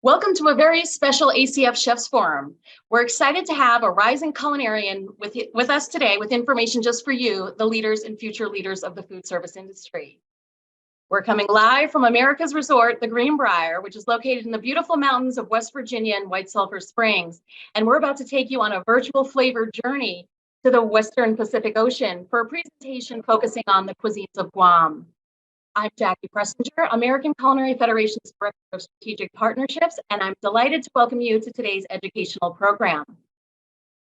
Welcome to a very special ACF Chefs Forum. We're excited to have a rising culinarian with us today with information just for you, the leaders and future leaders of the food service industry. We're coming live from America's resort, the Greenbrier, which is located in the beautiful mountains of West Virginia and White Sulphur Springs. And we're about to take you on a virtual flavor journey to the Western Pacific Ocean for a presentation focusing on the cuisines of Guam. I'm Jackie Pressinger, American Culinary Federation's Director of Strategic Partnerships, and I'm delighted to welcome you to today's educational program.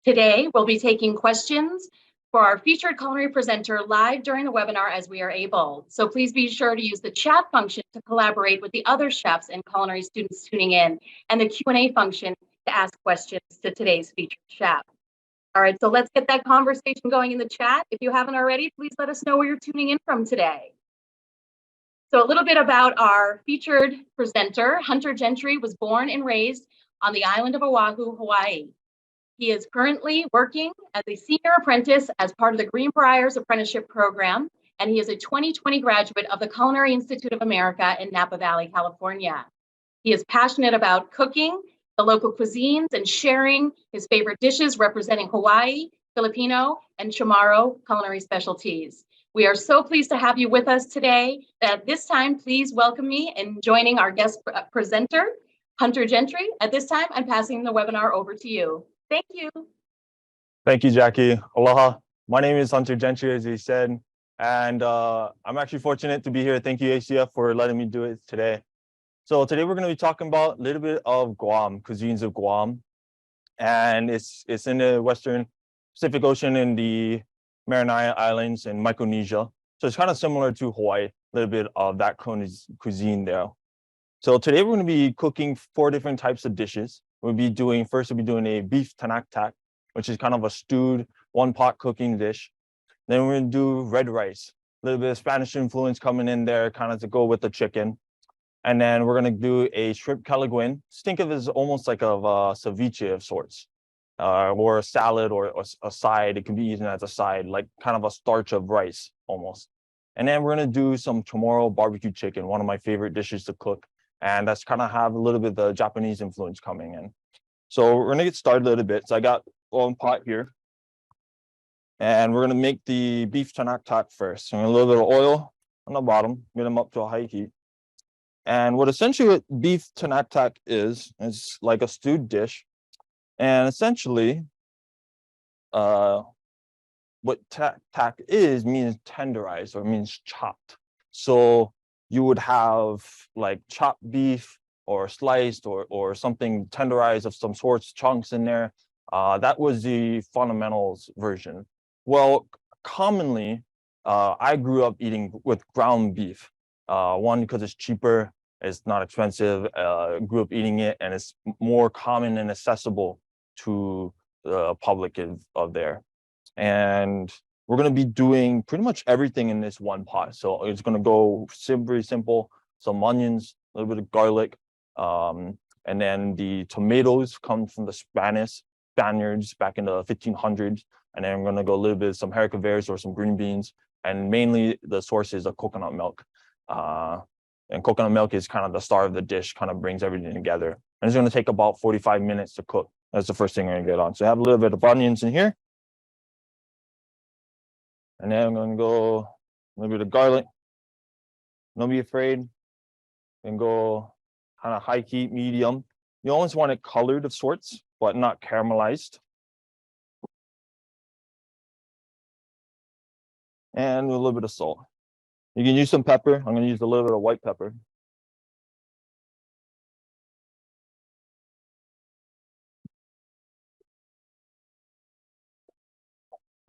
Today, we'll be taking questions for our featured culinary presenter live during the webinar as we are able. So please be sure to use the chat function to collaborate with the other chefs and culinary students tuning in, and the Q&A function to ask questions to today's featured chef. All right, so let's get that conversation going in the chat. If you haven't already, please let us know where you're tuning in from today. So a little bit about our featured presenter. Hunter Gentry was born and raised on the island of Oahu, Hawaii. He is currently working as a senior apprentice as part of the Greenbrier's apprenticeship program, and he is a 2020 graduate of the Culinary Institute of America in Napa Valley, California. He is passionate about cooking, the local cuisines, and sharing his favorite dishes representing Hawaii, Filipino, and Chamorro culinary specialties. We are so pleased to have you with us today. At this time, please welcome me in joining our guest presenter, Hunter Gentry. At this time, I'm passing the webinar over to you. Thank you. Thank you, Jackie. Aloha. My name is Hunter Gentry, as you said, and I'm actually fortunate to be here. Thank you, ACF, for letting me do it today. So today we're going to be talking about a little bit of Guam, cuisines of Guam, and it's in the Western Pacific Ocean in the Mariana Islands and Micronesia. So it's kind of similar to Hawaii, a little bit of that cuisine there. So today we're going to be cooking 4 different types of dishes. First we'll be doing a beef tanaktak, which is kind of a stewed one-pot cooking dish. Then we're going to do red rice, a little bit of Spanish influence coming in there, kind of to go with the chicken. And then we're going to do a shrimp kelaguen. Think of it as almost like a ceviche of sorts. Or a salad or a side. It can be eaten as a side, like kind of a starch of rice almost. And then we're going to do some Chamorro barbecue chicken, one of my favorite dishes to cook. And that's kind of have a little bit of the Japanese influence coming in. So we're going to get started a little bit. So I got one pot here. And we're going to make the beef tanaktak first. So a little bit of oil on the bottom, get them up to a high heat. And what essentially beef tanaktak is like a stewed dish. And essentially, what tak means tenderized or means chopped. So you would have like chopped beef or sliced or something tenderized of some sorts, chunks in there. That was the fundamentals version. Well, commonly, I grew up eating with ground beef. One, because it's cheaper, it's not expensive. Grew up eating it, and it's more common and accessible to the public of there. And we're going to be doing pretty much everything in this one pot. So it's going to go very simple, some onions, a little bit of garlic, and then the tomatoes come from the Spaniards back in the 1500s. And then we're going to go a little bit of some haricot verts or some green beans, and mainly the source is of coconut milk. And coconut milk is kind of the star of the dish, kind of brings everything together. And it's going to take about 45 minutes to cook. That's the first thing we're going to get on. So I have a little bit of onions in here. And then I'm going to go a little bit of garlic. Don't be afraid. And go kind of high heat, medium. You always want it colored of sorts, but not caramelized. And a little bit of salt. You can use some pepper. I'm going to use a little bit of white pepper.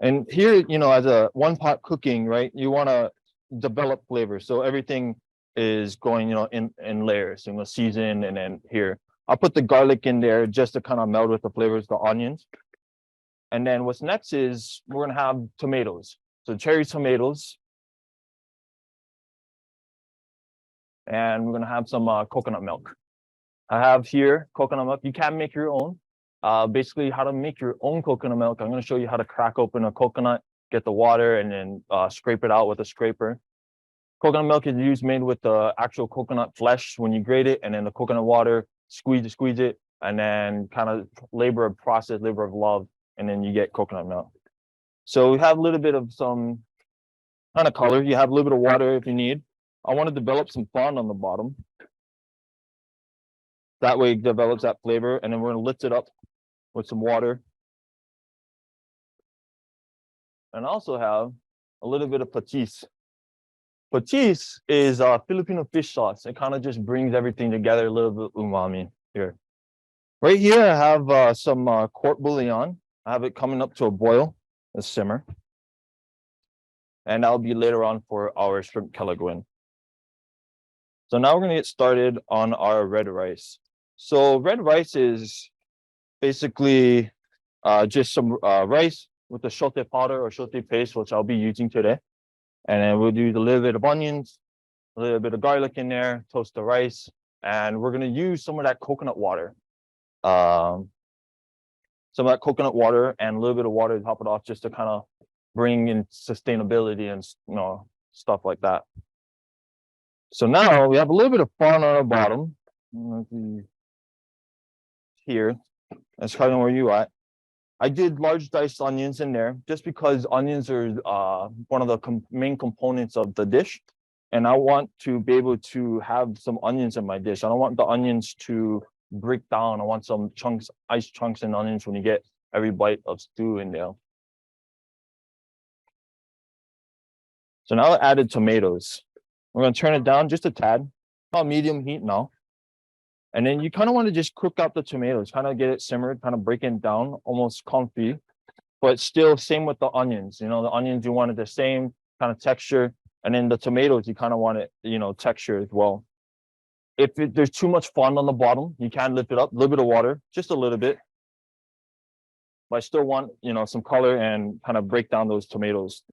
And here, as a one-pot cooking, right, you want to develop flavor. So everything is going, in layers. And we'll season, and then here. I'll put the garlic in there just to kind of meld with the flavors, the onions. And then what's next is we're going to have tomatoes. So cherry tomatoes. And we're going to have some coconut milk. I have here coconut milk. You can make your own. Basically, how to make your own coconut milk. I'm going to show you how to crack open a coconut, get the water, and then scrape it out with a scraper. Coconut milk is made with the actual coconut flesh when you grate it, and then the coconut water squeeze it, and then kind of labor of process, labor of love, and then you get coconut milk. So we have a little bit of some kind of color. You have a little bit of water if you need. I want to develop some fond on the bottom. That way it develops that flavor, and then we're going to lift it up with some water. And also have a little bit of patis. Patis is Filipino fish sauce. It kind of just brings everything together, a little bit umami here. Right here, I have some court bouillon. I have it coming up to a boil, a simmer. And that'll be later on for our shrimp kelaguen. So now we're going to get started on our red rice. So red rice is basically just some rice with the shote powder or shote paste, which I'll be using today. And then we'll do a little bit of onions, a little bit of garlic in there, toast the rice, and we're going to use some of that coconut water. Some of that coconut water and a little bit of water to top it off, just to kind of bring in sustainability and stuff like that. So now we have a little bit of fond on our bottom. Here, that's kind of where you at. I did large diced onions in there just because onions are one of the main components of the dish. And I want to be able to have some onions in my dish. I don't want the onions to break down. I want some chunks, ice chunks and onions when you get every bite of stew in there. So now I added tomatoes. We're going to turn it down just a tad, about medium heat now. And then you kind of want to just cook out the tomatoes, kind of get it simmered, kind of break it down, almost comfy, but still same with the onions. You know, the onions, you wanted the same kind of texture. And then the tomatoes, you kind of want it, texture as well. If there's too much fond on the bottom, you can lift it up, a little bit of water, just a little bit. But I still want, some color and kind of break down those tomatoes.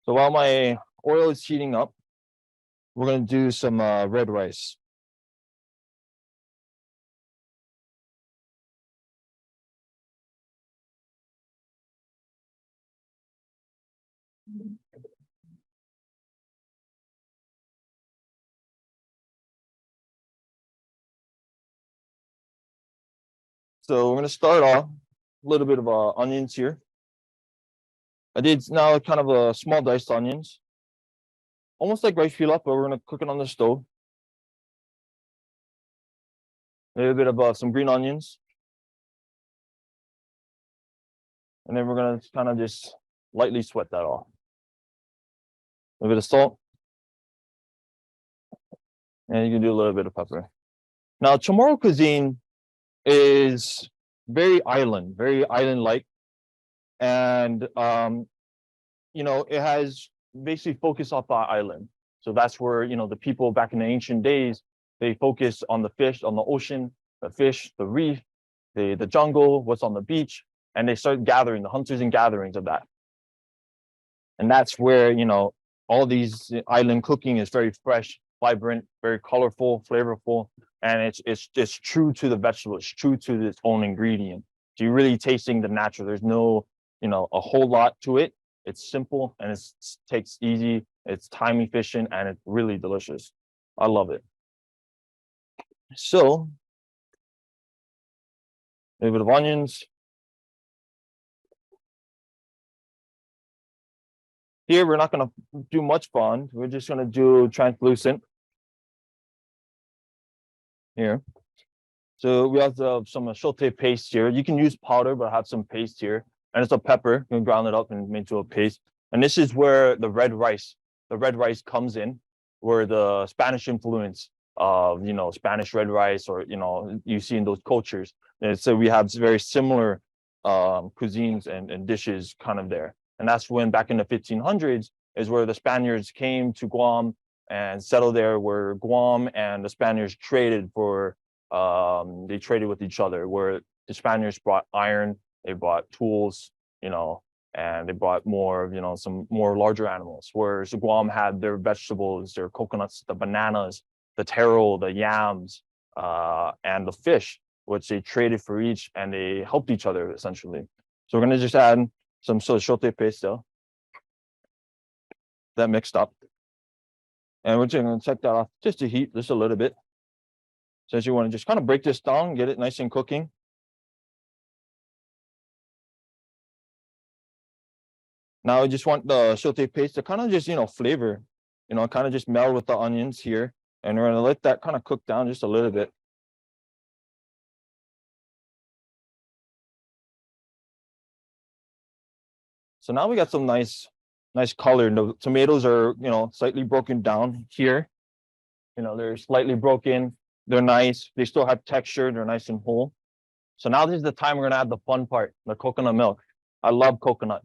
So while my oil is heating up, we're going to do some red rice. So we're going to start off a little bit of onions here. I did now kind of a small diced onions, almost like rice pilaf, but we're going to cook it on the stove. A little bit of some green onions. And then we're going to kind of just lightly sweat that off. A little bit of salt. And you can do a little bit of pepper. Now, Chamorro cuisine is very island-like. And, it has basically focused off our island. So that's where, the people back in the ancient days, they focus on the fish, on the ocean, the fish, the reef, the jungle, what's on the beach. And they start gathering, the hunters and gatherings of that. And that's where, all these island cooking is very fresh, vibrant, very colorful, flavorful. And it's true to the vegetable. It's true to its own ingredient. So you're really tasting the natural. There's no, a whole lot to it. It's simple and it takes easy. It's time efficient and it's really delicious. I love it. So a little bit of onions. Here, we're not going to do much fond. We're just going to do translucent here. So we have some shote paste here. You can use powder, but I have some paste here. And it's a pepper. You can ground it up and make into a paste. And this is where the red rice comes in, where the Spanish influence of, Spanish red rice or, you see in those cultures. And so we have very similar cuisines and dishes kind of there. And that's when back in the 1500s is where the Spaniards came to Guam and settled there, where Guam and the Spaniards traded for, they traded with each other, where the Spaniards brought iron, they brought tools, and they brought more, some more larger animals, whereas Guam had their vegetables, their coconuts, the bananas, the taro, the yams, and the fish, which they traded for each, and they helped each other essentially. So we're gonna just add some sort of shote paste still. That mixed up. And we're just gonna check that off just to heat just a little bit. Since you want to just kind of break this down, get it nice and cooking. Now I just want the sauté paste to kind of just, flavor, kind of just meld with the onions here. And we're going to let that kind of cook down just a little bit. So now we got some nice color. The tomatoes are, slightly broken down here. They're slightly broken. They're nice. They still have texture. They're nice and whole. So now this is the time we're going to add the fun part, the coconut milk. I love coconut.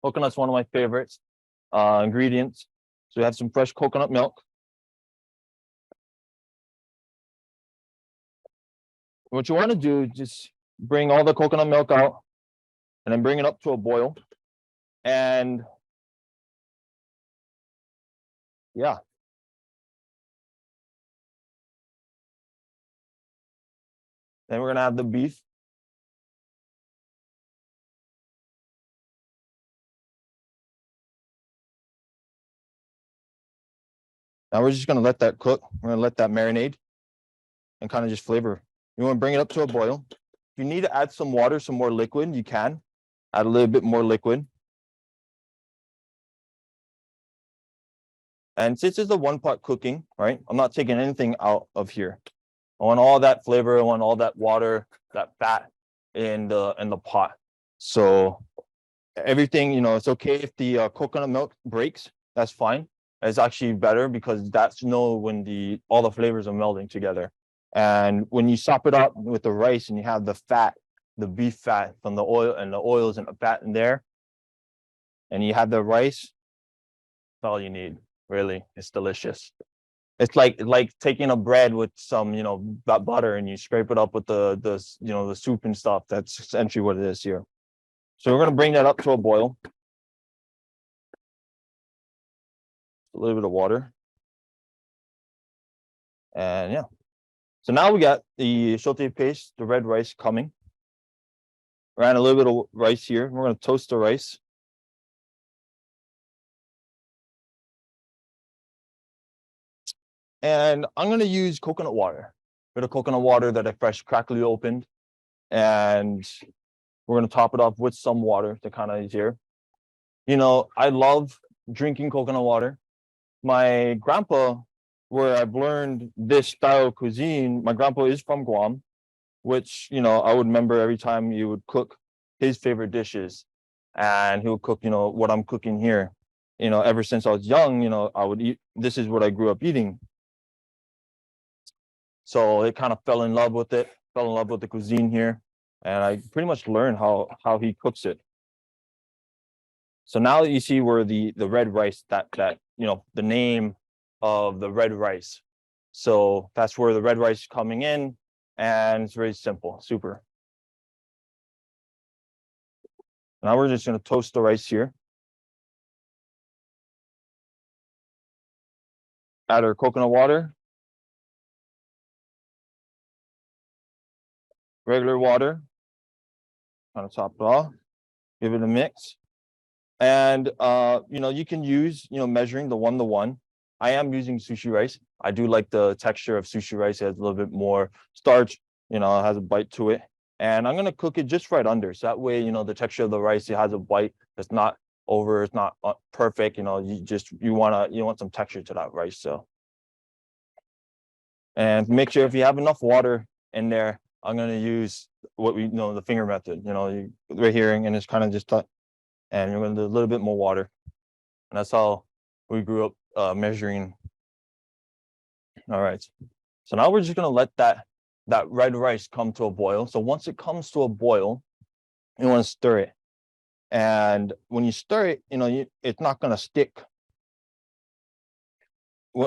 Coconut's one of my favorites ingredients. So we have some fresh coconut milk. What you want to do is just bring all the coconut milk out and then bring it up to a boil. And yeah. Then we're going to add the beef. Now we're just going to let that cook. We're going to let that marinate and kind of just flavor. You want to bring it up to a boil. If you need to add some water, some more liquid, you can add a little bit more liquid. And since it's a one pot cooking, right, I'm not taking anything out of here. I want all that flavor. I want all that water, that fat in the pot. So everything, it's okay if the coconut milk breaks. That's fine. It's actually better because that's when all the flavors are melding together. And when you sop it up with the rice and you have the fat, the beef fat from the oil and the oils and the fat in there, and you have the rice, that's all you need. Really, it's delicious. It's like taking a bread with some, butter, and you scrape it up with the soup and stuff. That's essentially what it is here. So we're gonna bring that up to a boil. A little bit of water. And yeah. So now we got the sauté paste, the red rice coming. We're adding a little bit of rice here. We're gonna toast the rice. And I'm going to use coconut water, bit of coconut water that I fresh crackly opened. And we're going to top it off with some water to kind of easier. I love drinking coconut water. My grandpa, where I've learned this style of cuisine, my grandpa is from Guam, which, I would remember every time he would cook his favorite dishes. And he would cook, what I'm cooking here. Ever since I was young, I would eat, this is what I grew up eating. So it kind of fell in love with it, fell in love with the cuisine here. And I pretty much learned how he cooks it. So now you see where the red rice, that the name of the red rice. So that's where the red rice is coming in. And it's very simple, super. Now we're just going to toast the rice here. Add our coconut water. Regular water. Kind of top it off. Give it a mix. And you can use measuring the 1-to-1. I am using sushi rice. I do like the texture of sushi rice. It has a little bit more starch, it has a bite to it. And I'm going to cook it just right under, so that way the texture of the rice, it has a bite. It's not over, it's not perfect. You want some texture to that rice. So, and make sure if you have enough water in there, I'm going to use what we know, the finger method. Right here, and it's kind of just and you're going to do a little bit more water. And that's how we grew up measuring. All right. So now we're just going to let that red rice come to a boil. So once it comes to a boil, you want to stir it. And when you stir it, it's not going to stick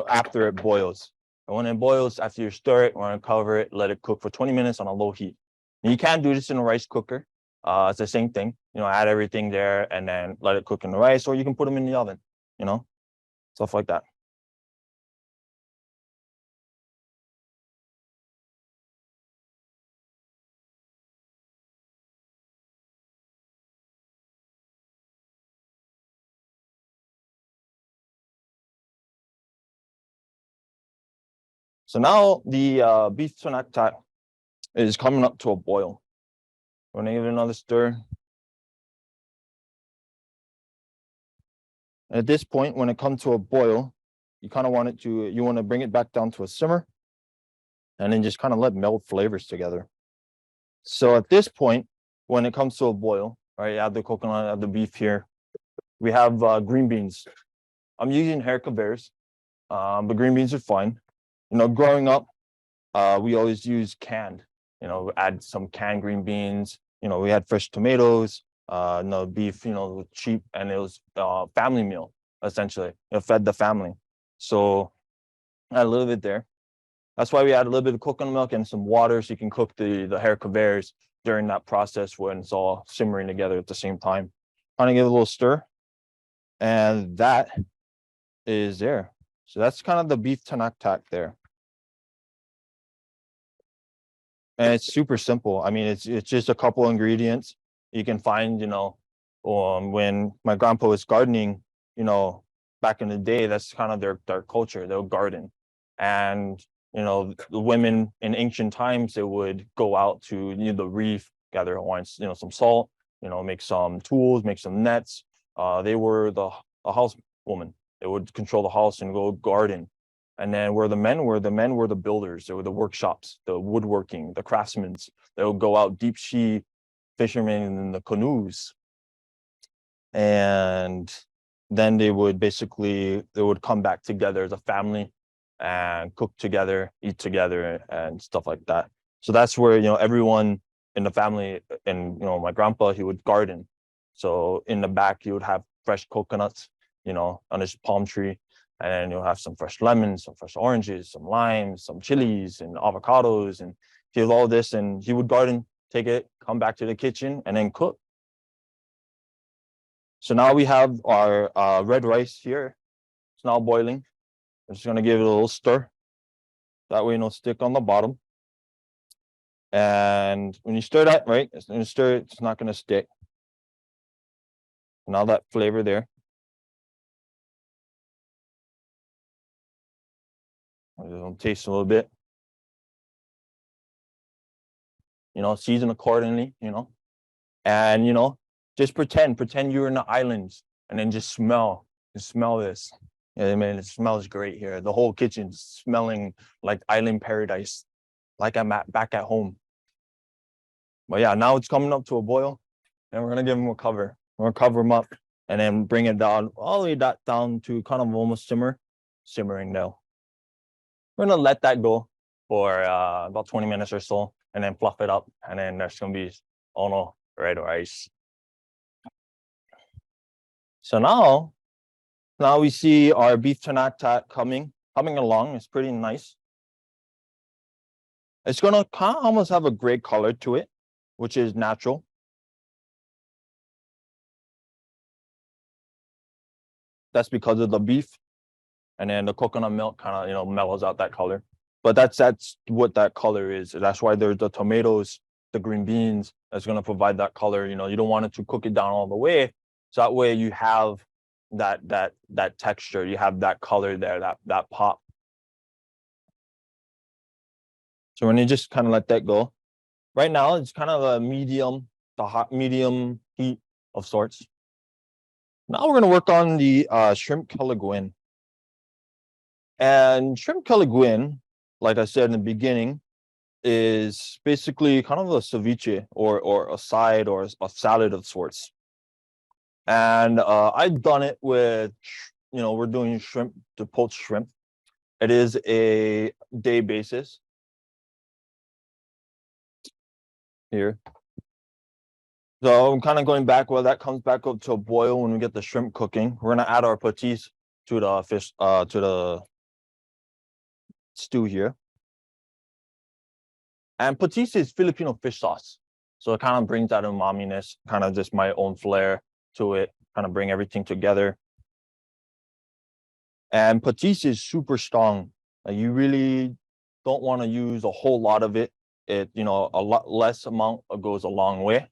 after it boils. And when it boils, after you stir it, we're going to cover it, let it cook for 20 minutes on a low heat. And you can do this in a rice cooker. It's the same thing, add everything there and then let it cook in the rice, or you can put them in the oven, stuff like that. So now the beef tonaktak is coming up to a boil. We're gonna give it another stir. At this point, when it comes to a boil, you kind of want it to, you want to bring it back down to a simmer and then just kind of let meld flavors together. So at this point, when it comes to a boil, right, you have the coconut, you have the beef here. We have green beans. I'm using haricot bears, but green beans are fine. You know, growing up, we always use canned, you know, add some canned green beans. You know, we had fresh tomatoes, no beef, you know, cheap, and it was family meal, essentially. It fed the family. So add a little bit there. That's why we add a little bit of coconut milk and some water so you can cook the haricot bears during that process when it's all simmering together at the same time. Kind of give it a little stir. And that is there. So that's kind of the beef tonaktak there. And it's super simple. I mean, it's just a couple ingredients you can find, you know, when my grandpa was gardening, you know, back in the day, that's kind of their culture. They'll garden. And, you know, the women in ancient times, they would go out to, you know, the reef, gather Hawaiian, you know, some salt, you know, make some tools, make some nets. They were the house woman. They would control the house and go garden. And then where the men were the builders. They were the workshops, the woodworking, the craftsmen. They would go out deep sea fishermen in the canoes. And then they would come back together as a family and cook together, eat together, and stuff like that. So that's where, you know, everyone in the family, and, you know, my grandpa, he would garden. So in the back, he would have fresh coconuts, you know, on his palm tree. And then you'll have some fresh lemons, some fresh oranges, some limes, some chilies, and avocados. And he had all this, and he would garden, take it, come back to the kitchen, and then cook. So now we have our red rice here. It's now boiling. I'm just gonna give it a little stir. That way, no stick on the bottom. And when you stir that, right, when you stir it, it's not gonna stick. Now that flavor there. I'll taste a little bit. You know, season accordingly, you know. And, you know, just pretend you're in the islands, and then just smell this. Yeah, I mean, it smells great here. The whole kitchen's smelling like island paradise, like I'm back at home. But yeah, now it's coming up to a boil, and we're gonna give them a cover. We're gonna cover them up and then bring it down, all the way down to kind of almost simmering now. We're gonna let that go for about 20 minutes or so, and then fluff it up, and then there's gonna be red rice. So now we see our beef tonaktak coming along. It's pretty nice. It's gonna kind of almost have a gray color to it, which is natural. That's because of the beef, and then the coconut milk kind of, you know, mellows out that color. But that's what that color is. That's why there's the tomatoes, the green beans, that's gonna provide that color. You know, you don't want it to cook it down all the way, so that way you have that texture, you have that color there, that pop. So when you just kind of let that go, right now it's kind of a medium heat of sorts. Now we're gonna work on the shrimp kelaguen. And shrimp kelaguen, like I said in the beginning, is basically kind of a ceviche or a side or a salad of sorts. And I've done it with, you know, we're doing shrimp, the poached shrimp. It is a day basis here. So I'm kind of going back, well, that comes back up to a boil when we get the shrimp cooking. We're gonna add our patis to the fish, to the stew here. And patis is Filipino fish sauce. So it kind of brings that umami-ness, kind of just my own flair to it, kind of bring everything together. And patis is super strong. Like, you really don't want to use a whole lot of it. It, you know, a lot less amount goes a long way.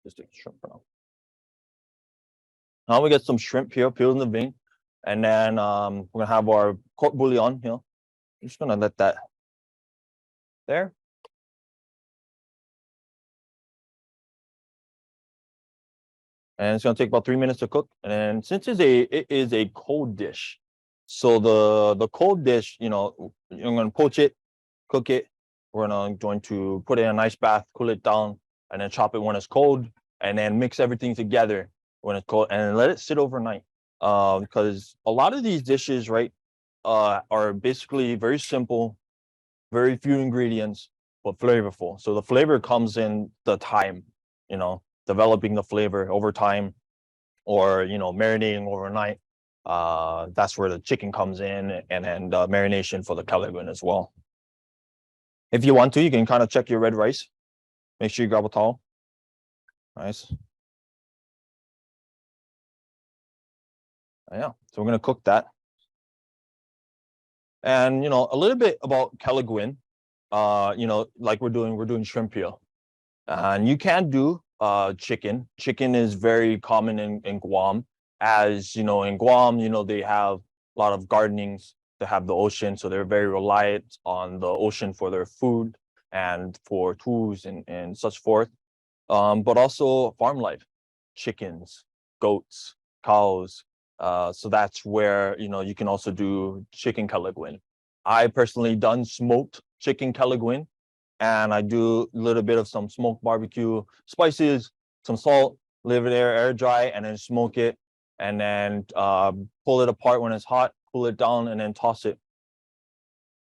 Just take shrimp for now. Now we get some shrimp here, peeled in the vein. And then we're gonna have our court bouillon, I'm just gonna let that there. And it's gonna take about 3 minutes to cook. And since it is a cold dish, so the cold dish, you're gonna poach it, cook it. We're going to put it in a nice bath, cool it down, and then chop it when it's cold, and then mix everything together when it's cold, and then let it sit overnight. Because a lot of these dishes, right, are basically very simple, very few ingredients, but flavorful. So the flavor comes in the time, developing the flavor over time, or marinating overnight. That's where the chicken comes in, and then the marination for the kelaguen as well. If you want to, you can kind of check your red rice. Make sure you grab a towel. Nice. Yeah, so we're gonna cook that. And a little bit about kelaguen. Like we're doing shrimp here. And you can do chicken. Chicken is very common in Guam. As in Guam, they have a lot of gardenings to have the ocean, so they're very reliant on the ocean for their food and for tools and such forth. But also farm life, chickens, goats, cows. So that's where you can also do chicken kelaguen. I personally done smoked chicken kelaguen, and I do a little bit of some smoked barbecue spices, some salt, leave it there, air dry, and then smoke it, and then pull it apart when it's hot, cool it down, and then toss it.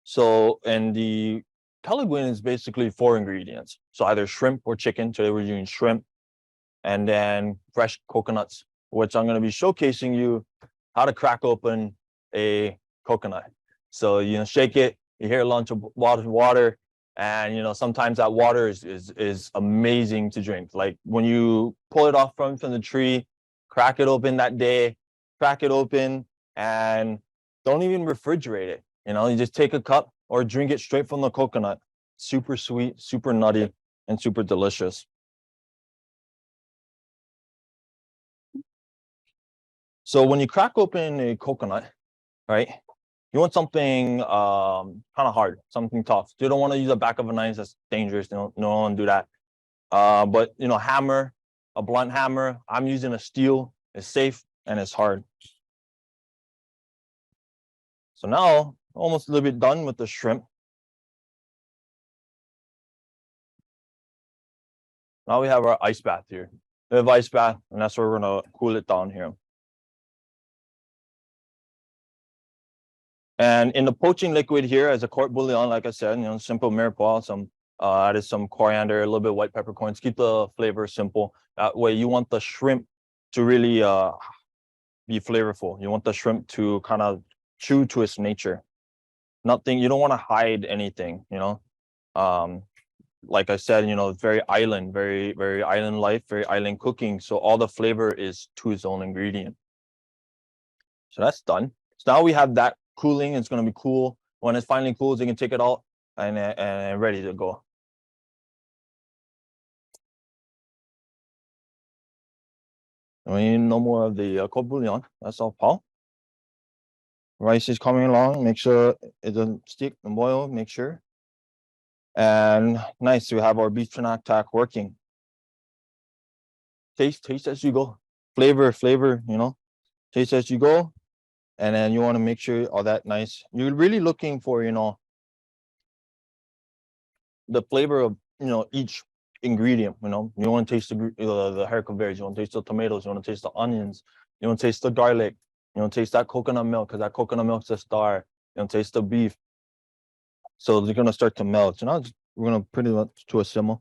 So, and the kelaguen is basically 4 ingredients. So either shrimp or chicken. Today we're using shrimp, and then fresh coconuts, which I'm going to be showcasing you how to crack open a coconut. So, shake it, you hear a lunch of water, and sometimes that water is amazing to drink. Like when you pull it off from the tree, crack it open that day, crack it open, and don't even refrigerate it. You just take a cup or drink it straight from the coconut. Super sweet, super nutty, and super delicious. So when you crack open a coconut, right, you want something kind of hard, something tough. You don't want to use the back of a knife. That's dangerous. You don't want to do that. But hammer, a blunt hammer. I'm using a steel. It's safe and it's hard. So now, almost a little bit done with the shrimp. Now we have our ice bath here. We have ice bath, and that's where we're gonna cool it down here. And in the poaching liquid here, as a court bouillon, like I said, simple mirepoix, some added some coriander, a little bit of white peppercorns, keep the flavor simple. That way, you want the shrimp to really be flavorful. You want the shrimp to kind of true to its nature. Nothing, you don't want to hide anything, like I said, it's very island, very, very island life, very island cooking. So all the flavor is to its own ingredient. So that's done. So now we have that cooling. It's going to be cool. When it finally cools, you can take it out and ready to go. We need no more of the cold bouillon. That's all, Paul. Rice is coming along. Make sure it doesn't stick and boil. Make sure. And nice, we have our beef tack working. Taste as you go. Flavor, taste as you go. And then you want to make sure all that nice. You're really looking for, the flavor of, each ingredient, you want to taste the haricot berries, you want to taste the tomatoes, you want to taste the onions, you want to taste the garlic, you want to taste that coconut milk, because that coconut milk's the star. You want to taste the beef. So they're going to start to melt. So now we're going to pretty much to a simmer.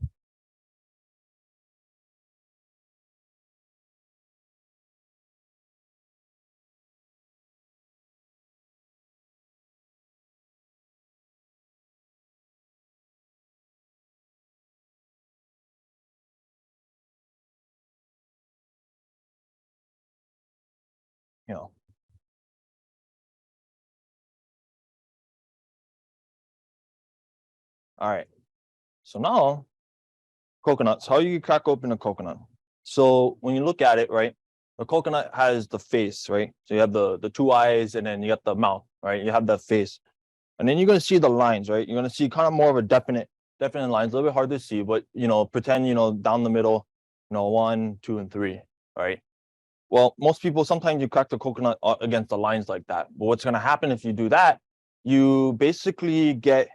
All right. So now, coconuts. How you crack open a coconut? So when you look at it, right, The coconut has the face, right? So you have the two eyes, and then you got the mouth, right? You have that face. And then you're going to see the lines, right? You're going to see kind of more of a definite lines, a little bit hard to see, but, pretend, down the middle, 1, 2, and 3, right? Well, most people, sometimes you crack the coconut against the lines like that. But what's going to happen if you do that, you basically get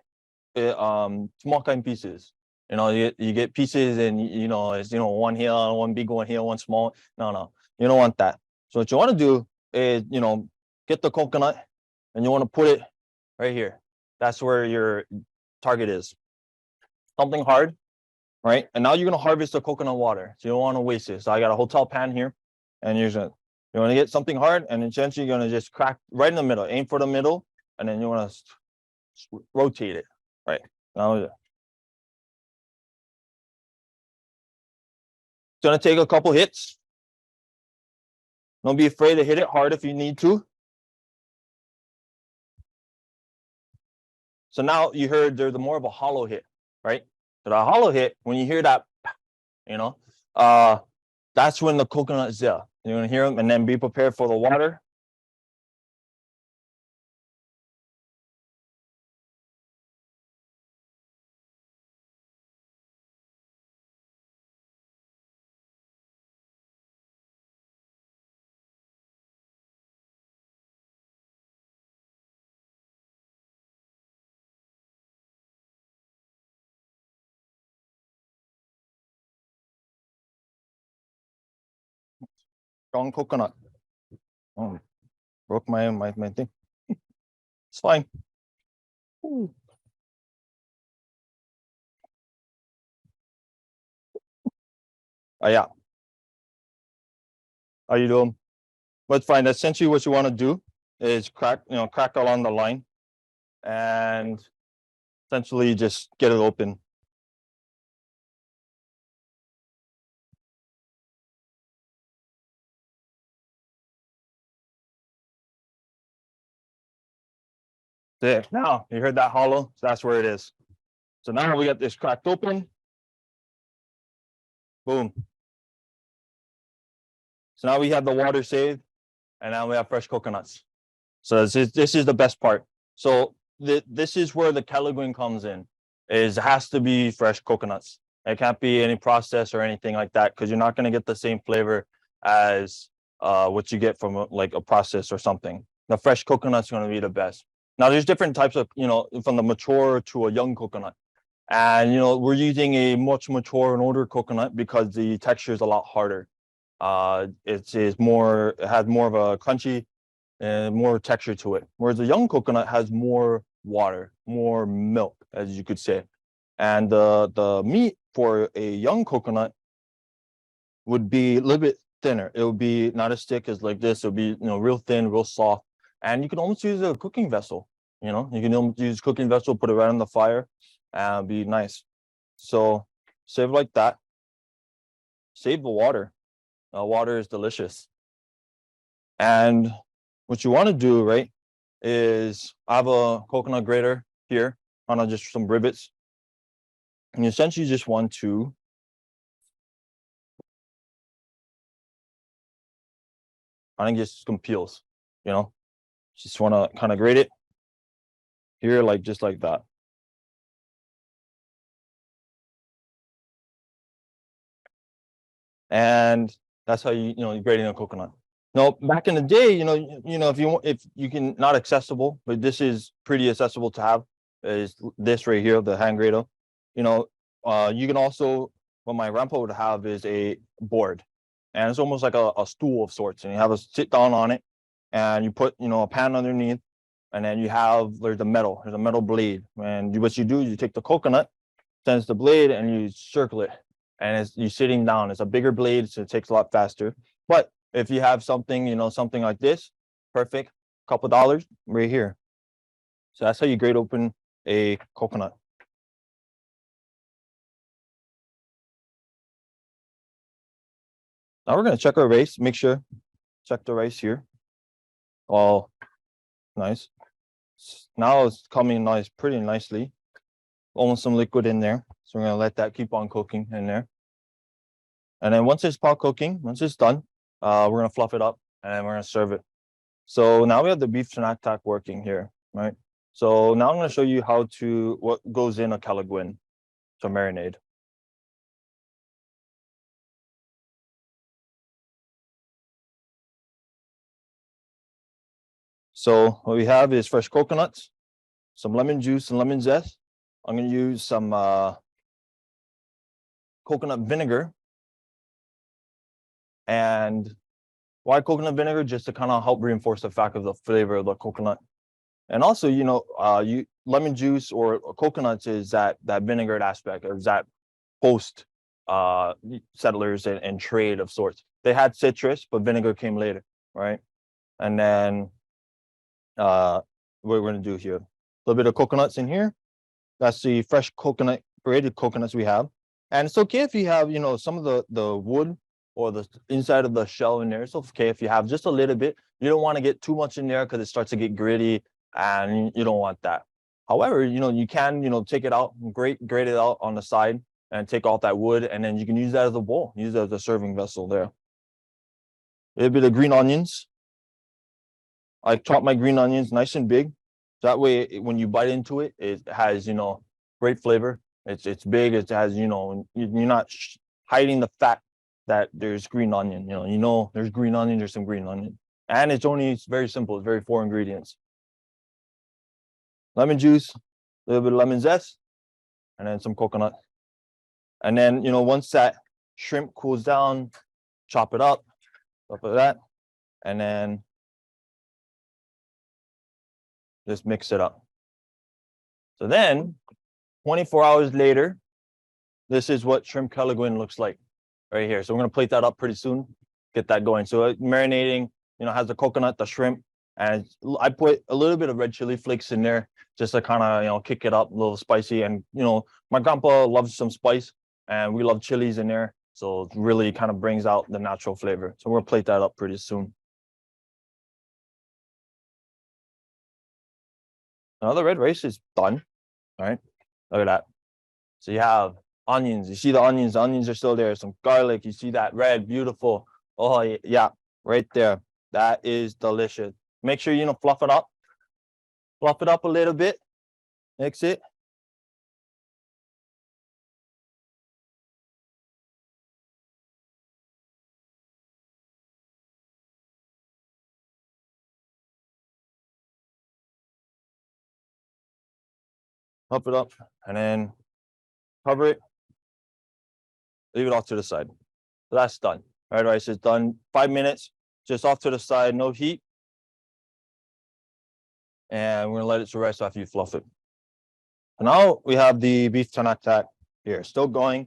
small kind pieces. You get pieces, and, it's, one here, one big one here, one small. No, you don't want that. So what you want to do is, get the coconut, and you want to put it right here. That's where your target is. Something hard, right? And now you're going to harvest the coconut water. So you don't want to waste it. So I got a hotel pan here, and you want to get something hard, and essentially you're going to just crack right in the middle. Aim for the middle, and then you want to rotate it, right? Now it's going to take a couple hits. Don't be afraid to hit it hard if you need to. So now you heard there's more of a hollow hit, right? So the hollow hit, when you hear that, that's when the coconut is there. You're going to hear them, and then be prepared for the water. Strong coconut. Oh, broke my thing. It's fine. Ooh. Oh yeah. How you doing? But fine. Essentially, what you want to do is crack along the line, and essentially just get it open. There. Now you heard that hollow. So that's where it is. So now we got this cracked open. Boom. So now we have the water saved, and now we have fresh coconuts. So this is the best part. So this is where the kelaguen comes in. It has to be fresh coconuts. It can't be any process or anything like that, because you're not going to get the same flavor as what you get from a process or something. The fresh coconut's going to be the best. Now there's different types of, from the mature to a young coconut. And, we're using a much mature and older coconut because the texture is a lot harder. It has more of a crunchy and more texture to it. Whereas the young coconut has more water, more milk, as you could say. And the meat for a young coconut would be a little bit thinner. It would be not as thick as like this. It would be, real thin, real soft. And you can almost use a cooking vessel. You can almost use cooking vessel, put it right on the fire, and it'd be nice. So save like that. Save the water. Water is delicious. And what you want to do, right, is I have a coconut grater here on just some rivets. And you essentially just want to get some peels, just want to kind of grate it here, just like that. And that's how you're grating a coconut. Now, back in the day, if you can, not accessible, but this is pretty accessible to have, is this right here, the hand grater. You can also, what my grandpa would have is a board, and it's almost like a stool of sorts, and you have a sit down on it, and you put, a pan underneath, and then there's a metal blade. And what you do is you take the coconut, sends the blade, and you circle it. And you're sitting down. It's a bigger blade, so it takes a lot faster. But if you have something, something like this, perfect, couple dollars right here. So that's how you grate open a coconut. Now we're going to check our rice, check the rice here. Oh, nice. Now it's coming nice, pretty nicely. Almost some liquid in there. So we're going to let that keep on cooking in there. And then once it's pot cooking, once it's done, We're gonna fluff it up and then we're gonna serve it. So now we have the beef tanak working here, right? So now I'm gonna show you what goes in a kelaguen to marinade. So what we have is fresh coconuts, some lemon juice and lemon zest. I'm gonna use some coconut vinegar. And why coconut vinegar? Just to kind of help reinforce the fact of the flavor of the coconut. And also, lemon juice or coconuts is that vinaigrette aspect, or that post settlers and trade of sorts. They had citrus, but vinegar came later, right? And then what we're gonna do here, a little bit of coconuts in here. That's the fresh coconut, grated coconuts we have. And it's okay if you have, some of the wood or the inside of the shell in there. It's okay if you have just a little bit. You don't want to get too much in there because it starts to get gritty and you don't want that. However, you can, take it out, grate it out on the side and take off that wood, and then you can use that as a bowl, use it as a serving vessel there. A little bit of green onions. I chop my green onions nice and big. That way, when you bite into it, it has, great flavor. It's big. It has, you're not hiding the fact that there's green onion. There's green onion. There's some green onion, and it's very simple. It's very 4 ingredients. Lemon juice, a little bit of lemon zest, and then some coconut. And then, once that shrimp cools down, chop it up, stuff like that, and then just mix it up. So then 24 hours later, this is what shrimp kelaguen looks like right here. So we're going to plate that up pretty soon, get that going. So marinating, has the coconut, the shrimp, and I put a little bit of red chili flakes in there just to kind of, kick it up a little spicy. And, my grandpa loves some spice and we love chilies in there. So it really kind of brings out the natural flavor. So we're going to plate that up pretty soon. Now the red rice is done. All right, look at that. So you have onions. You see the onions. The onions are still there. Some garlic. You see that red, beautiful. Oh yeah, right there. That is delicious. Make sure fluff it up. Fluff it up a little bit. Mix it. Pump it up and then cover it. Leave it off to the side. So that's done. All right, rice is done. 5 minutes, just off to the side, no heat. And we're gonna let it to rest after you fluff it. So now we have the beef tanak here, still going.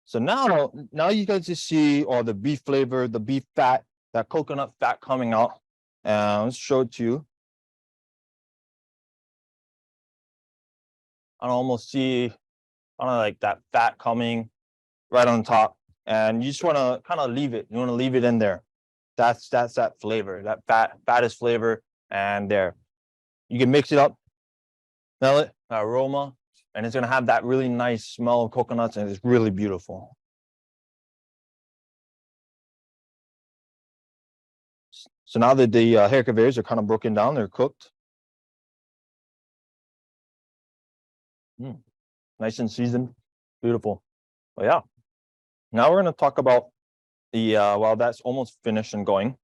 So now you guys just see all the beef flavor, the beef fat, that coconut fat coming out. And let's show it to you. I almost see like that fat coming right on top. And you just want to kind of leave it. You want to leave it in there. That's that flavor, that fattest flavor. And there, you can mix it up, smell it, that aroma, and it's gonna have that really nice smell of coconuts, and it's really beautiful. So now that the haricots are kind of broken down, they're cooked. Nice and seasoned, beautiful. But yeah, now we're gonna talk about the while that's almost finished and going.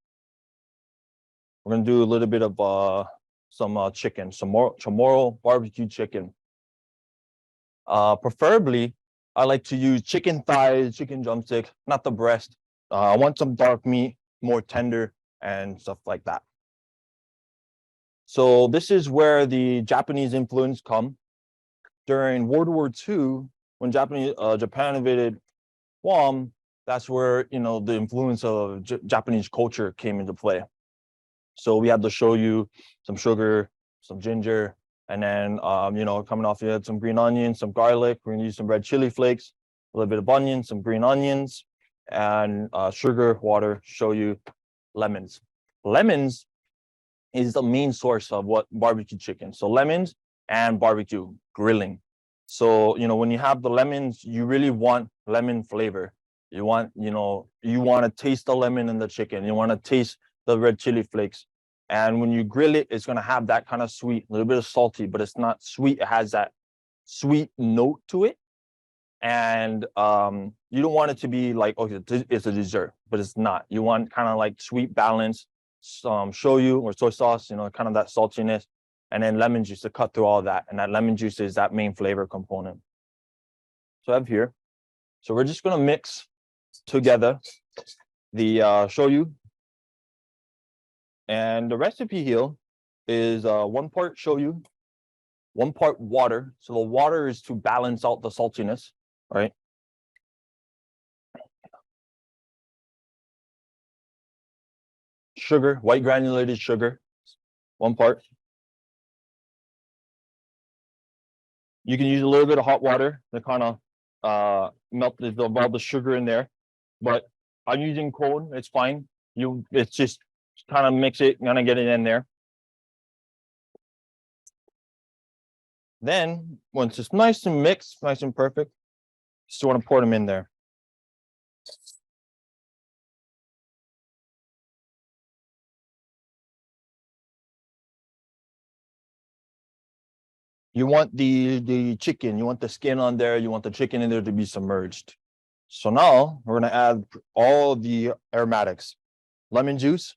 We're gonna do a little bit of some chicken, some more Chamorro barbecue chicken. Preferably, I like to use chicken thighs, chicken drumstick, not the breast. I want some dark meat, more tender and stuff like that. So this is where the Japanese influence come. During World War II, when Japan invaded Guam, that's where the influence of Japanese culture came into play. So we had to show you some sugar, some ginger, and then coming off, you had some green onions, some garlic. We're gonna use some red chili flakes, a little bit of onions, some green onions, and sugar, water. Show you lemons. Lemons is the main source of what barbecue chicken. So lemons and barbecue grilling. So when you have the lemons, you really want lemon flavor. You want, you want to taste the lemon in the chicken. You want to taste the red chili flakes. And when you grill it, it's going to have that kind of sweet, a little bit of salty, but it's not sweet. It has that sweet note to it. And you don't want it to be like, okay, it's a dessert, but it's not. You want kind of like sweet balance, some shoyu or soy sauce, kind of that saltiness, and then lemon juice to cut through all that. And that lemon juice is that main flavor component. So I have here. So we're just going to mix together the shoyu. And the recipe here is 1 part shoyu, 1 part water. So the water is to balance out the saltiness, right? Sugar, white granulated sugar, 1 part. You can use a little bit of hot water to kind of melt all the sugar in there, but I'm using cold. It's fine. It's just kind of mix it, kind of get it in there. Then once it's nice and mixed, nice and perfect, just want to pour them in there. You want the chicken, you want the skin on there, you want the chicken in there to be submerged. So now we're going to add all the aromatics. Lemon juice.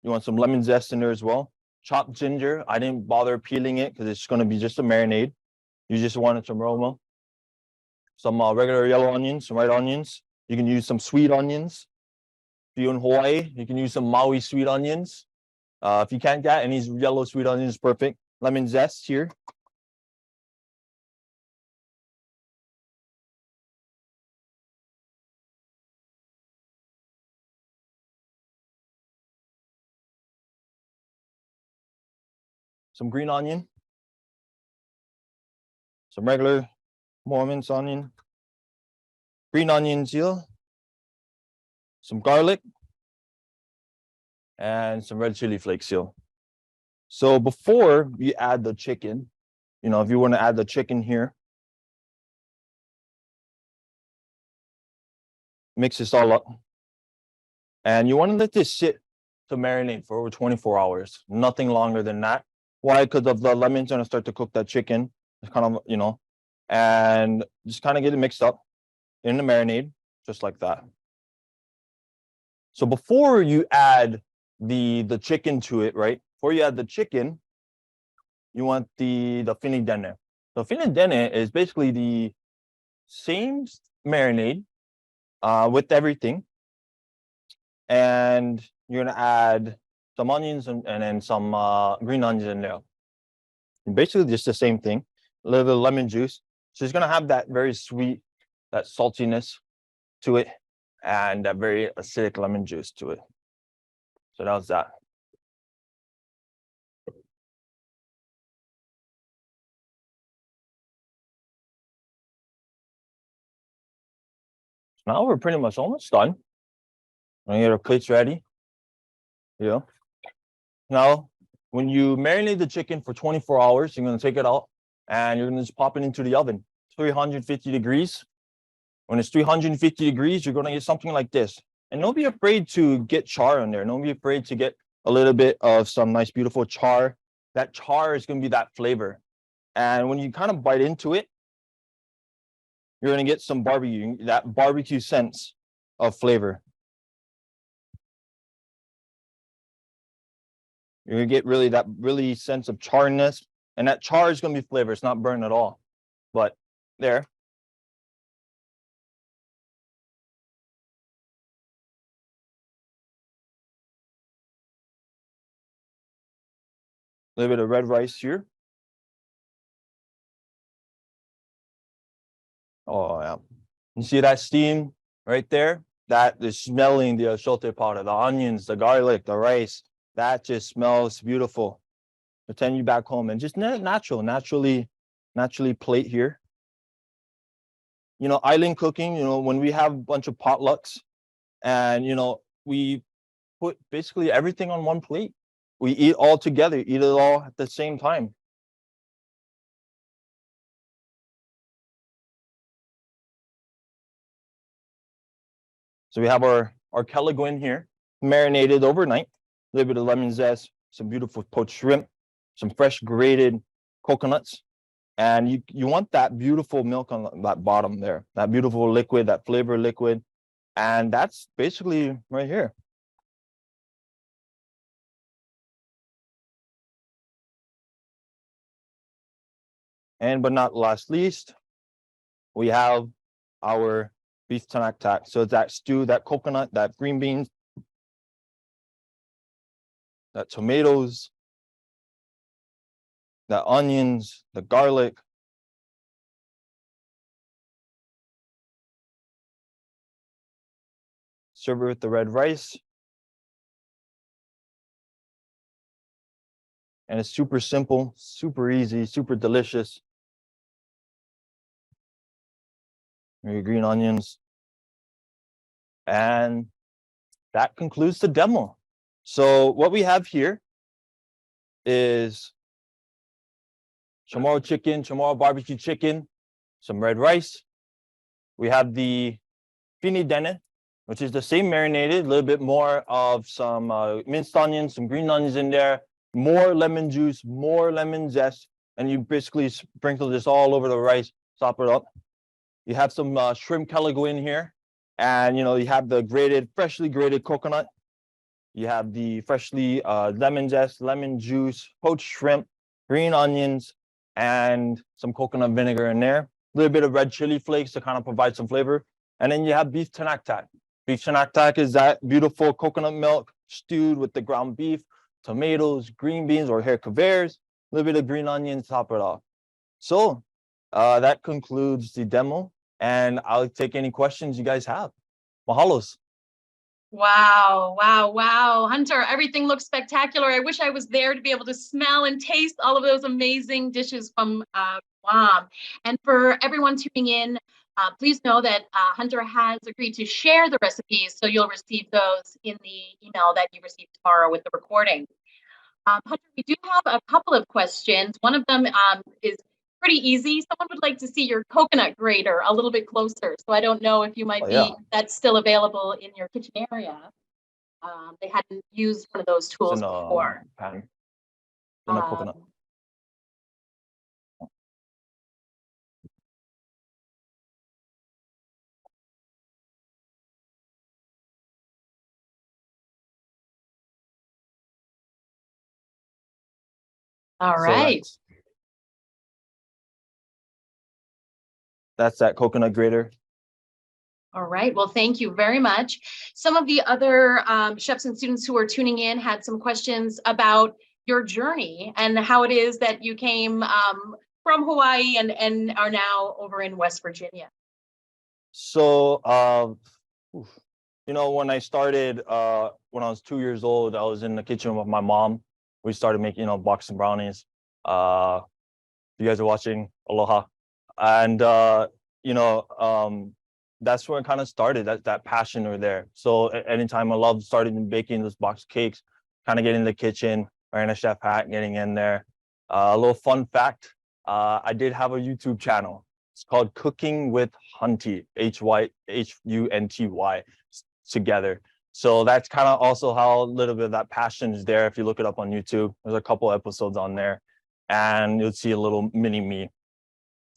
You want some lemon zest in there as well. Chopped ginger. I didn't bother peeling it because it's going to be just a marinade. You just wanted some aroma. Some regular yellow onions, some red onions. You can use some sweet onions. If you're in Hawaii, you can use some Maui sweet onions. If you can't get any yellow sweet onions, perfect. Lemon zest here. Some green onion. Some regular Mormon's onion. Green onions here. Some garlic. And some red chili flakes here. So before you add the chicken, if you want to add the chicken here, mix this all up. And you want to let this sit to marinate for over 24 hours, nothing longer than that. Why? Because of the lemon's going to start to cook that chicken. It's kind of, and just kind of get it mixed up in the marinade, just like that. So before you add the chicken to it, right? Before you add the chicken, you want the finidene. The finidene is basically the same marinade with everything. And you're going to add some onions and then some green onions in there. And basically just the same thing. A little bit of lemon juice. So it's going to have that very sweet, that saltiness to it, and that very acidic lemon juice to it. So that was that. Now we're pretty much almost done. I'm gonna get our plates ready. Now, when you marinate the chicken for 24 hours, you're gonna take it out and you're gonna just pop it into the oven, 350 degrees. When it's 350 degrees, you're gonna get something like this. And don't be afraid to get char in there. Don't be afraid to get a little bit of some nice, beautiful char. That char is gonna be that flavor. And when you kind of bite into it, you're going to get some barbecue, that barbecue sense of flavor. You're going to get really that sense of charness, and that char is going to be flavor. It's not burnt at all, but there. A little bit of red rice here. Oh, yeah. You see that steam right there? That is smelling the achiote powder, the onions, the garlic, the rice. That just smells beautiful. Pretend you back home and just naturally plate here. Island cooking, when we have a bunch of potlucks and, we put basically everything on one plate. We eat all together, eat it all at the same time. So we have our kelaguen here, marinated overnight, a little bit of lemon zest, some beautiful poached shrimp, some fresh grated coconuts. And you want that beautiful milk on that bottom there, that beautiful liquid, that flavor liquid. And that's basically right here. And but not last least, we have our beef tanak. So it's that stew, that coconut, that green beans, that tomatoes, the onions, the garlic. Serve it with the red rice. And it's super simple, super easy, super delicious. Your green onions. And that concludes the demo. So what we have here is Chamorro chicken, Chamorro barbecue chicken, some red rice. We have the fini dene, which is the same marinated, a little bit more of some minced onions, some green onions in there, more lemon juice, more lemon zest, and you basically sprinkle this all over the rice, top it up. You have some shrimp kelaguen here, and you have the freshly grated coconut. You have the freshly lemon zest, lemon juice, poached shrimp, green onions, and some coconut vinegar in there. A little bit of red chili flakes to kind of provide some flavor. And then you have beef tanak. Beef tanak is that beautiful coconut milk stewed with the ground beef, tomatoes, green beans or haricots, a little bit of green onions, top it off. So that concludes the demo, and I'll take any questions you guys have. Mahalos. Wow, wow, wow. Hunter, everything looks spectacular. I wish I was there to be able to smell and taste all of those amazing dishes from Guam. And for everyone tuning in, please know that Hunter has agreed to share the recipes, so you'll receive those in the email that you receive tomorrow with the recording. Hunter, we do have a couple of questions. One of them is pretty easy. Someone would like to see your coconut grater a little bit closer. So I don't know if you might that's still available in your kitchen area. They hadn't used one of those tools before. Pan. In a coconut. All right. So that's that coconut grater. All right. Well, thank you very much. Some of the other chefs and students who are tuning in had some questions about your journey and how it is that you came from Hawaii and are now over in West Virginia. So, when I started, when I was 2 years old, I was in the kitchen with my mom. We started making, boxing brownies. You guys are watching, aloha. And, that's where it kind of started, that passion over there. So anytime I started baking those box cakes, kind of getting in the kitchen, wearing a chef hat, getting in there. A little fun fact, I did have a YouTube channel. It's called Cooking with Hunty, Hunty together. So that's kind of also how a little bit of that passion is there. If you look it up on YouTube, there's a couple episodes on there and you'll see a little mini me.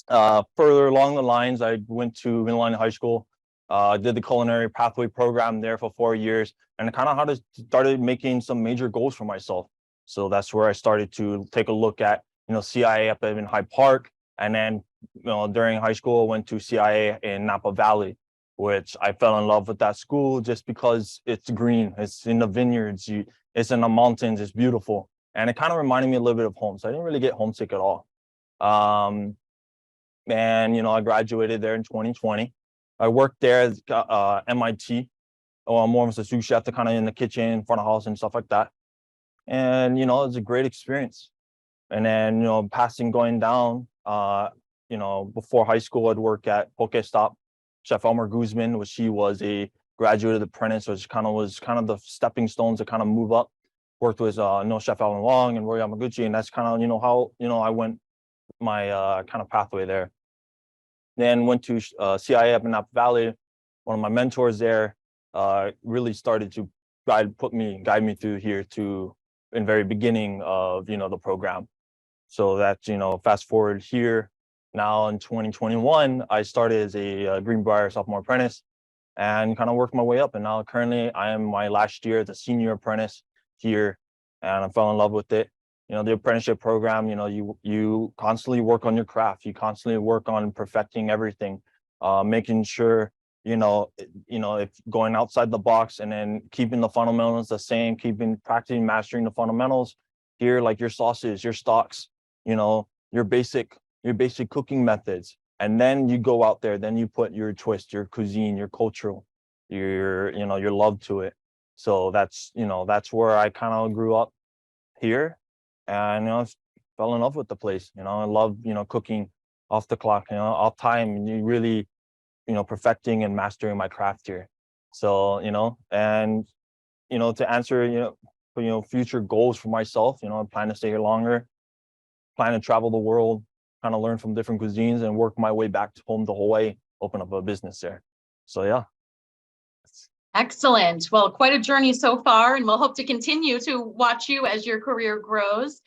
Further along the lines, I went to Mililani High School, did the culinary pathway program there for 4 years, and kind of started making some major goals for myself. So that's where I started to take a look at, CIA up in Hyde Park. And then, during high school, I went to CIA in Napa Valley, which I fell in love with that school just because it's green, it's in the vineyards, it's in the mountains, it's beautiful. And it kind of reminded me a little bit of home. So I didn't really get homesick at all. And, I graduated there in 2020. I worked there at MIT, or more of a sous chef, to kind of in the kitchen, front of house and stuff like that. And, it was a great experience. And then, going down, before high school, I'd work at Poke Stop, Chef Elmer Guzman, which he was a graduate apprentice, which was the stepping stones to kind of move up. Worked with Chef Alan Long and Roy Yamaguchi, and that's kind of, how, I went my kind of pathway there. Then went to CIA up in Napa Valley. One of my mentors there really started to guide me through here to in very beginning of, the program. So that's, fast forward here now in 2021, I started as a Greenbrier sophomore apprentice and kind of worked my way up. And now currently I am my last year as a senior apprentice here, and I fell in love with it. The apprenticeship program, you constantly work on your craft. You constantly work on perfecting everything, making sure, if going outside the box and then keeping the fundamentals the same, practicing, mastering the fundamentals here, like your sauces, your stocks, your basic cooking methods. And then you go out there, then you put your twist, your cuisine, your cultural, your love to it. So that's where I kind of grew up here, and I fell in love with the place. I love cooking off the clock, off time, and you really perfecting and mastering my craft here. So and to answer future goals for myself, I plan to stay here longer, plan to travel the world, kind of learn from different cuisines, and work my way back to home to Hawaii, open up a business there. So yeah. Excellent. Well, quite a journey so far, and we'll hope to continue to watch you as your career grows.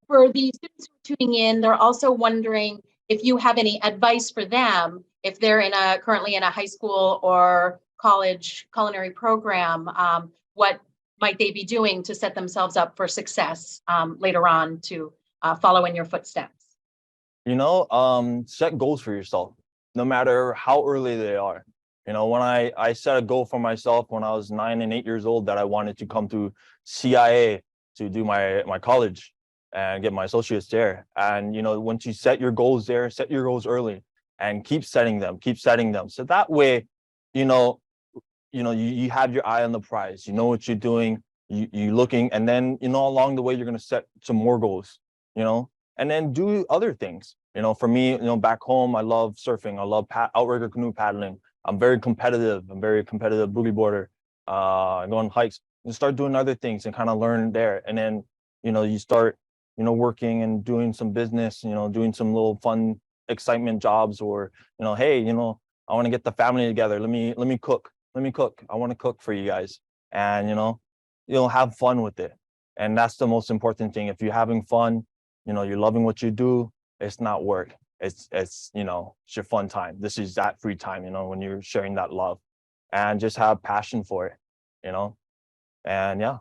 For the students who are tuning in, they're also wondering if you have any advice for them if they're currently in a high school or college culinary program. What might they be doing to set themselves up for success later on to follow in your footsteps? Set goals for yourself, no matter how early they are. When I set a goal for myself when I was 9 and 8 years old that I wanted to come to CIA to do my college and get my associates there. And, once you set your goals there, set your goals early and keep setting them. So that way, you have your eye on the prize, you know what you're doing, you looking, and then, along the way, you're going to set some more goals, and then do other things. For me, back home, I love surfing. I love outrigger canoe paddling. I'm very competitive boogie boarder. I go on hikes and start doing other things and kind of learn there. And then, you start, working and doing some business, doing some little fun excitement jobs, or, hey, I want to get the family together. Let me cook. I want to cook for you guys. And, have fun with it. And that's the most important thing. If you're having fun, you're loving what you do, it's not work. It's your fun time. This is that free time, when you're sharing that love, and just have passion for it, and yeah.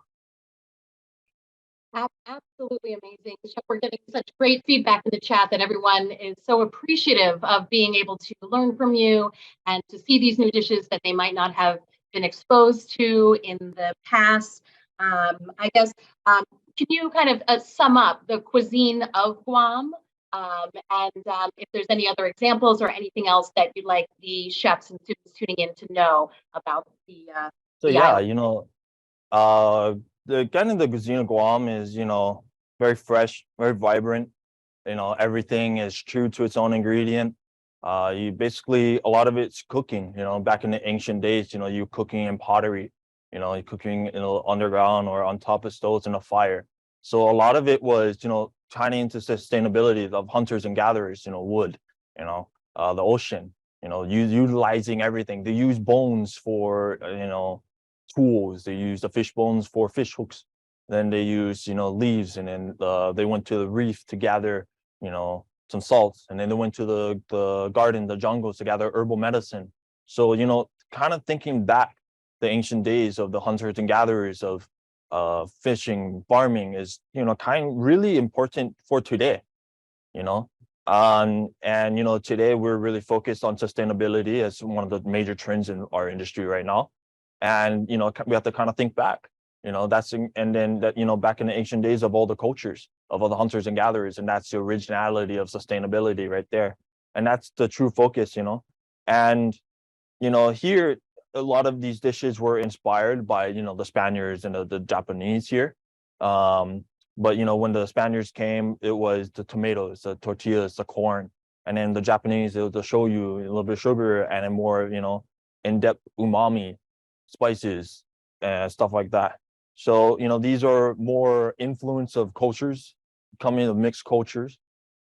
Absolutely amazing. We're getting such great feedback in the chat that everyone is so appreciative of being able to learn from you and to see these new dishes that they might not have been exposed to in the past. I guess, can you kind of sum up the cuisine of Guam? And if there's any other examples or anything else that you'd like the chefs and students tuning in to know about the island. The kind of the cuisine of Guam is, very fresh, very vibrant. Everything is true to its own ingredient. You basically, a lot of it's cooking. Back in the ancient days, you cooking in pottery. You're cooking, underground or on top of stoves in a fire. So a lot of it was, tying into sustainability of hunters and gatherers. Wood, the ocean. Utilizing everything. They use bones for, tools. They use the fish bones for fish hooks. Then they use, leaves, and then they went to the reef to gather, some salts, and then they went to the garden, the jungles, to gather herbal medicine. So, kind of thinking back the ancient days of the hunters and gatherers of fishing, farming is, really important for today, and today we're really focused on sustainability as one of the major trends in our industry right now. And, we have to kind of think back, and then that, back in the ancient days of all the cultures, of all the hunters and gatherers, and that's the originality of sustainability right there. And that's the true focus, and, here, a lot of these dishes were inspired by, the Spaniards and the Japanese here. But, when the Spaniards came, it was the tomatoes, the tortillas, the corn, and then the Japanese, it was the shoyu, a little bit of sugar, and a more, in-depth umami, spices, and stuff like that. So, these are more influence of cultures, coming of mixed cultures,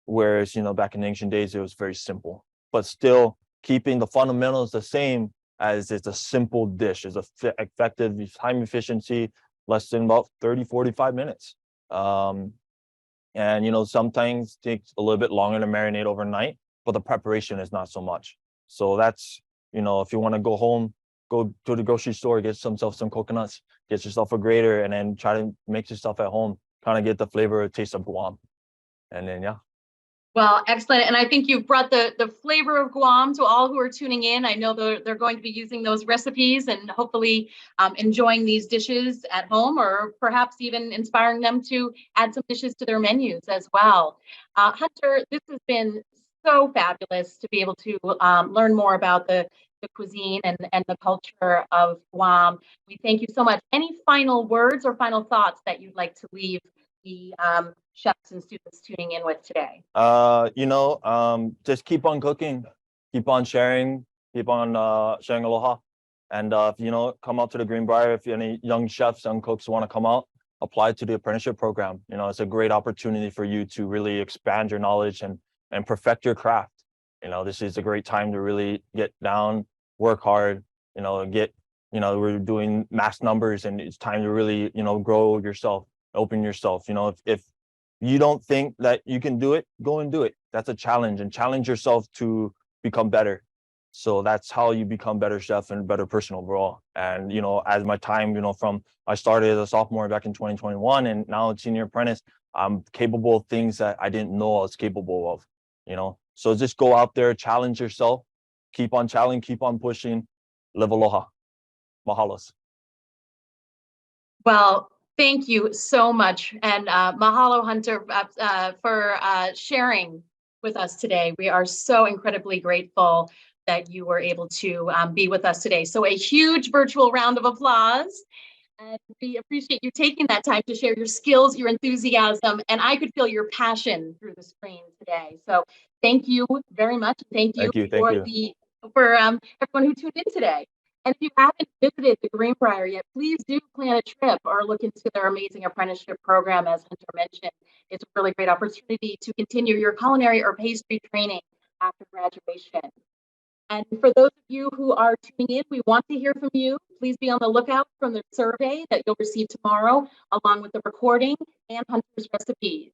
whereas, back in ancient days, it was very simple, but still keeping the fundamentals the same, as it's a simple dish. It's effective, time efficiency, less than about 30, 45 minutes. And, some things takes a little bit longer to marinate overnight, but the preparation is not so much. So that's, if you want to go home, go to the grocery store, get some coconuts, get yourself a grater, and then try to make yourself at home, kind of get the flavor or taste of Guam. And then, yeah. Well, excellent. And I think you've brought the flavor of Guam to all who are tuning in. I know they're going to be using those recipes and hopefully enjoying these dishes at home, or perhaps even inspiring them to add some dishes to their menus as well. Hunter, this has been so fabulous to be able to learn more about the cuisine and the culture of Guam. We thank you so much. Any final words or final thoughts that you'd like to leave the chefs and students tuning in with today? Just keep on cooking, keep on sharing, keep on sharing aloha. And come out to the Greenbrier. If any young chefs, young cooks want to come out, apply to the apprenticeship program. It's a great opportunity for you to really expand your knowledge and perfect your craft. This is a great time to really get down, work hard, we're doing mass numbers, and it's time to really, grow yourself, open yourself. If you don't think that you can do it, go and do it. That's a challenge, and challenge yourself to become better. So that's how you become better chef and better person overall. And, as my time, I started as a sophomore back in 2021, and now a senior apprentice, I'm capable of things that I didn't know I was capable of, So just go out there, challenge yourself, keep on challenging, keep on pushing, live aloha. Mahalos. Well, thank you so much. And mahalo, Hunter, for sharing with us today. We are so incredibly grateful that you were able to be with us today. So a huge virtual round of applause. And we appreciate you taking that time to share your skills, your enthusiasm, and I could feel your passion through the screen today. So thank you very much. Thank you for everyone who tuned in today. And if you haven't visited the Greenbrier yet, please do plan a trip or look into their amazing apprenticeship program. As Hunter mentioned, it's a really great opportunity to continue your culinary or pastry training after graduation. And for those of you who are tuning in, we want to hear from you. Please be on the lookout from the survey that you'll receive tomorrow, along with the recording and Hunter's recipes.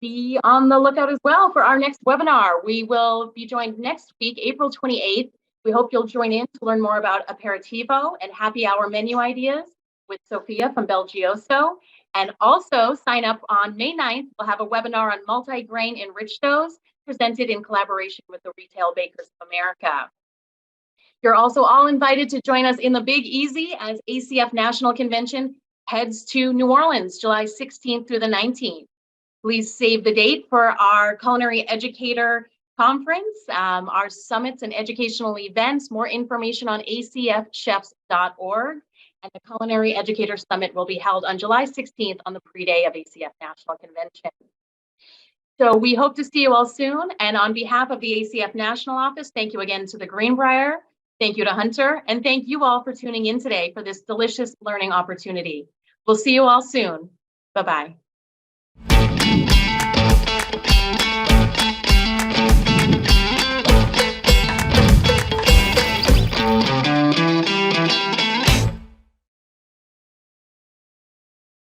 Be on the lookout as well for our next webinar. We will be joined next week, April 28th. We hope you'll join in to learn more about aperitivo and happy hour menu ideas with Sophia from Belgioso. And also sign up on May 9th. We'll have a webinar on multi-grain enriched doughs presented in collaboration with the Retail Bakers of America. You're also all invited to join us in the Big Easy as ACF National Convention heads to New Orleans, July 16th through the 19th. Please save the date for our Culinary Educator Conference, our summits and educational events. More information on acfchefs.org. And the Culinary Educator Summit will be held on July 16th on the pre-day of ACF National Convention. So we hope to see you all soon. And on behalf of the ACF National Office, thank you again to the Greenbrier. Thank you to Hunter. And thank you all for tuning in today for this delicious learning opportunity. We'll see you all soon. Bye-bye.